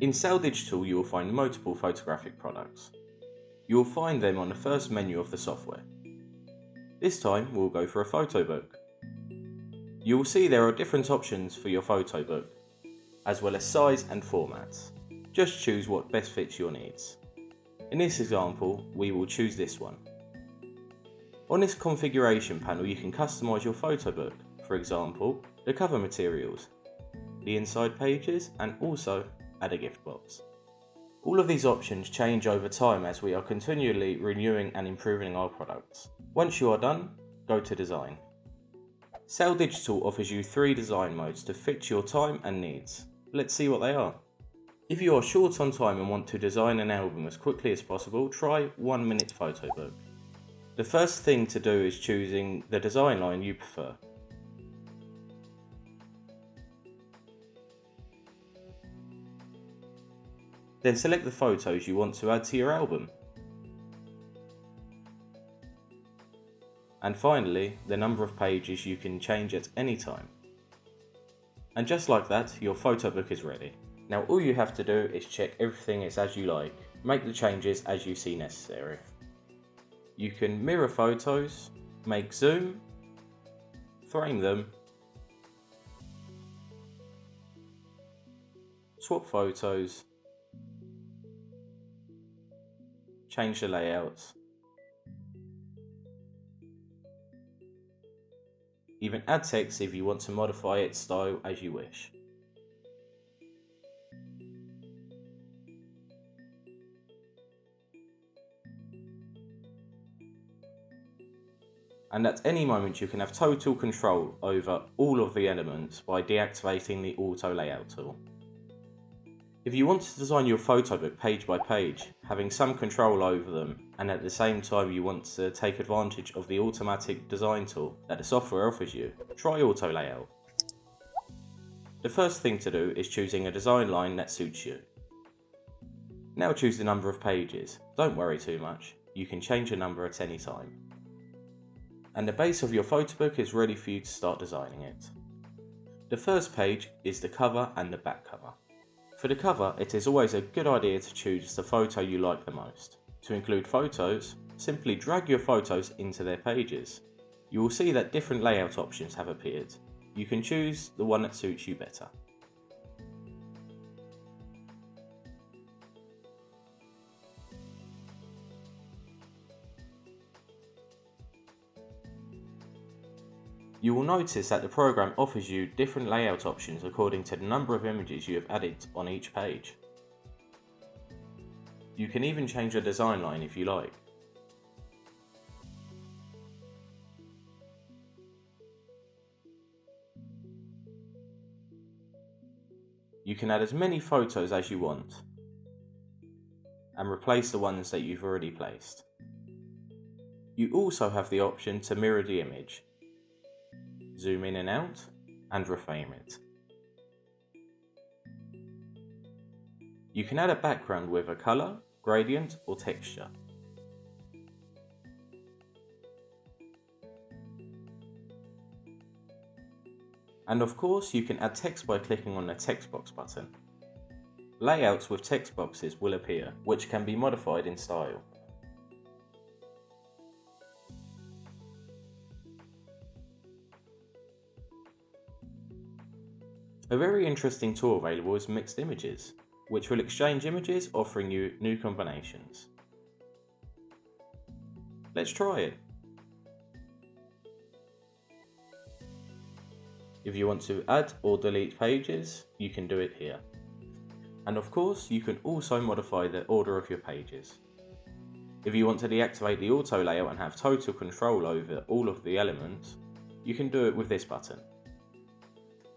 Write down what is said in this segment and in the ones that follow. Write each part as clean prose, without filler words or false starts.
In Saal Digital you will find multiple photographic products. You will find them on the first menu of the software. This time we'll go for a photo book. You will see there are different options for your photo book, as well as size and formats. Just choose what best fits your needs. In this example, we will choose this one. On this configuration panel you can customize your photo book, for example, the cover materials, the inside pages, and also add a gift box. All of these options change over time as we are continually renewing and improving our products. Once you are done, go to Design. Saal Digital offers you 3 design modes to fit your time and needs. Let's see what they are. If you are short on time and want to design an album as quickly as possible, try 1 minute photo book. The first thing to do is choosing the design line you prefer. Then select the photos you want to add to your album. And finally, the number of pages you can change at any time. And just like that, your photo book is ready. Now all you have to do is check everything is as you like. Make the changes as you see necessary. You can mirror photos, make zoom, frame them, swap photos, change the layouts, even add text if you want to modify its style as you wish. And at any moment you can have total control over all of the elements by deactivating the auto layout tool. If you want to design your photo book page by page, having some control over them, and at the same time you want to take advantage of the automatic design tool that the software offers you, try auto layout. The first thing to do is choosing a design line that suits you. Now choose the number of pages. Don't worry too much, you can change the number at any time. And the base of your photo book is ready for you to start designing it. The first page is the cover and the back cover. For the cover, it is always a good idea to choose the photo you like the most. To include photos, simply drag your photos into their pages. You will see that different layout options have appeared. You can choose the one that suits you better. You will notice that the program offers you different layout options according to the number of images you have added on each page. You can even change the design line if you like. You can add as many photos as you want and replace the ones that you've already placed. You also have the option to mirror the image, zoom in and out, and reframe it. You can add a background with a colour, gradient, or texture. And of course, you can add text by clicking on the text box button. Layouts with text boxes will appear, which can be modified in style. A very interesting tool available is Mixed Images, which will exchange images, offering you new combinations. Let's try it. If you want to add or delete pages, you can do it here. And of course, you can also modify the order of your pages. If you want to deactivate the auto layout and have total control over all of the elements, you can do it with this button.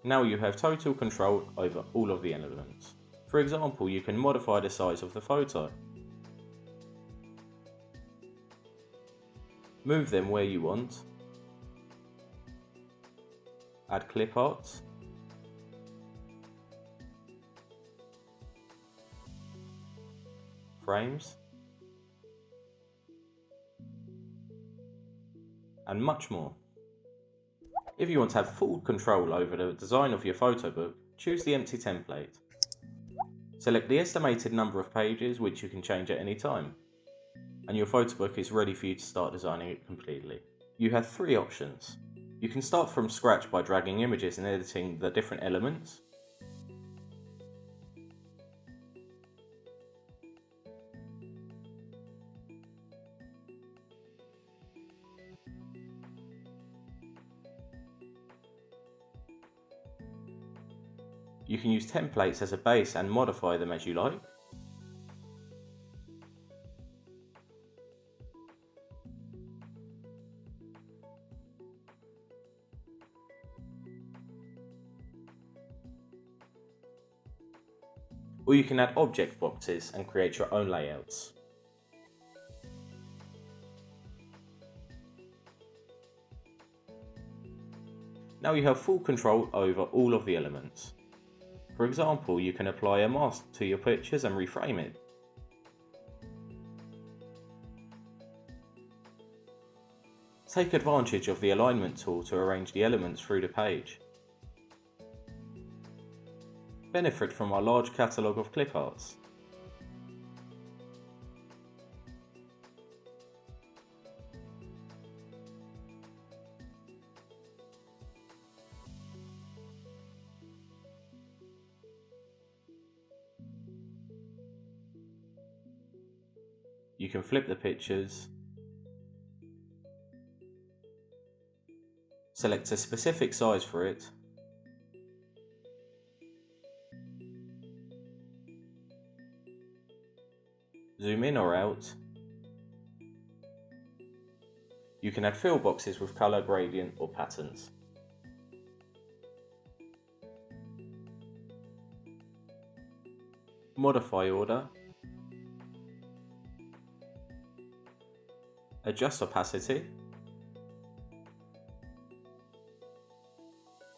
Now you have total control over all of the elements. For example, you can modify the size of the photo. Move them where you want. Add clip art. Frames. And much more. If you want to have full control over the design of your photo book, choose the empty template. Select the estimated number of pages, which you can change at any time, and your photo book is ready for you to start designing it completely. You have 3 options. You can start from scratch by dragging images and editing the different elements. You can use templates as a base and modify them as you like. Or you can add object boxes and create your own layouts. Now you have full control over all of the elements. For example, you can apply a mask to your pictures and reframe it. Take advantage of the alignment tool to arrange the elements through the page. Benefit from our large catalogue of clip arts. You can flip the pictures, select a specific size for it, zoom in or out. You can add fill boxes with colour, gradient or patterns. Modify order. Adjust opacity.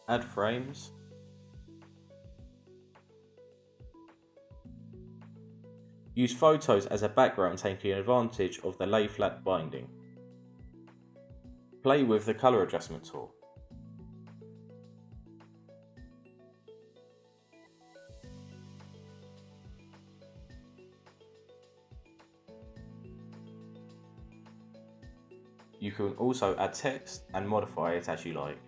Add frames. Use photos as a background, taking advantage of the lay flat binding. Play with the colour adjustment tool. You can also add text and modify it as you like.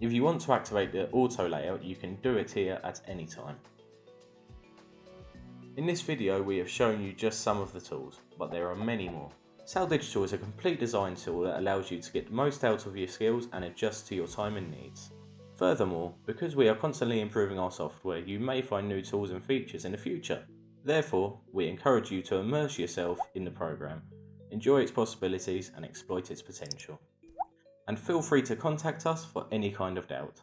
If you want to activate the auto layout, you can do it here at any time. In this video we have shown you just some of the tools, but there are many more. Saal Digital is a complete design tool that allows you to get the most out of your skills and adjust to your time and needs. Furthermore, because we are constantly improving our software, you may find new tools and features in the future. Therefore, we encourage you to immerse yourself in the program, enjoy its possibilities and exploit its potential. And feel free to contact us for any kind of doubt.